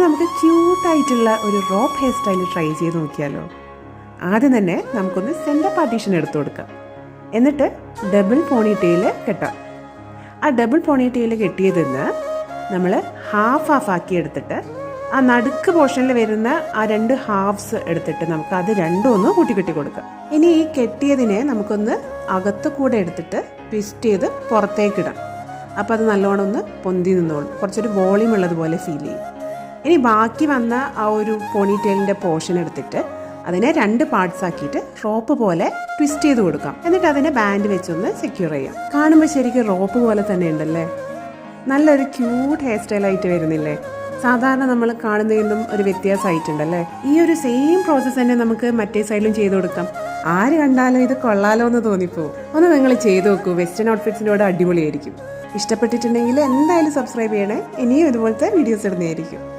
നമുക്ക് ക്യൂട്ടായിട്ടുള്ള ഒരു rope hair style try ചെയ്ത് നോക്കിയാലോ. ആദ്യം തന്നെ നമുക്കൊന്ന് സെൻറ്റർ പാർട്ടീഷൻ എടുത്തു കൊടുക്കാം. എന്നിട്ട് ഡബിൾ പോണി ടെയിൽ കെട്ടാം. ആ ഡബിൾ പോണി ടെയിൽ കെട്ടിയതിൽ നിന്ന് നമ്മൾ ഹാഫ് ആക്കി എടുത്തിട്ട് ആ നടുക്ക് പോർഷനിൽ വരുന്ന ആ 2 ഹാഫ്സ് എടുത്തിട്ട് നമുക്ക് അത് രണ്ടും ഒന്ന് കൂട്ടിക്കെട്ടി കൊടുക്കാം. ഇനി ഈ കെട്ടിയതിനെ നമുക്കൊന്ന് അകത്ത് കൂടെ എടുത്തിട്ട് ട്വിസ്റ്റ് ചെയ്ത് പുറത്തേക്കിടാം. അപ്പോൾ അത് നല്ലോണം ഒന്ന് പൊന്തി നിന്നോളും, കുറച്ചൊരു വോളിയം ഉള്ളതുപോലെ ഫീൽ ചെയ്യും. ഇനി ബാക്കി വന്ന ആ ഒരു പോണി ടെയിലിൻ്റെ പോർഷൻ എടുത്തിട്ട് അതിനെ 2 പാർട്സ് ആക്കിയിട്ട് റോപ്പ് പോലെ ട്വിസ്റ്റ് ചെയ്ത് കൊടുക്കാം. എന്നിട്ട് അതിനെ ബാൻഡ് വെച്ചൊന്ന് സെക്യൂർ ചെയ്യാം. കാണുമ്പോൾ ശരിക്കും റോപ്പ് പോലെ തന്നെ ഉണ്ടല്ലേ. നല്ലൊരു ക്യൂട്ട് ഹെയർ സ്റ്റൈലായിട്ട് വരുന്നില്ലേ. സാധാരണ നമ്മൾ കാണുന്നതിലും ഒരു വ്യത്യാസമായിട്ടുണ്ടല്ലേ. ഈ ഒരു സെയിം പ്രോസസ്സ് തന്നെ നമുക്ക് മറ്റേ സൈഡിലും ചെയ്ത് കൊടുക്കാം. ആര് കണ്ടാലും ഇത് കൊള്ളാലോ എന്ന് തോന്നിപ്പോവും. ഒന്ന് നിങ്ങൾ ചെയ്ത് നോക്കൂ. വെസ്റ്റേൺ ഔട്ട്ഫിറ്റ്സിൻ്റെ കൂടെ അടിപൊളിയായിരിക്കും. ഇഷ്ടപ്പെട്ടിട്ടുണ്ടെങ്കിൽ എന്തായാലും സബ്സ്ക്രൈബ് ചെയ്യണേ. ഇനിയും ഇതുപോലത്തെ വീഡിയോസ് ഇടുന്നതായിരിക്കും.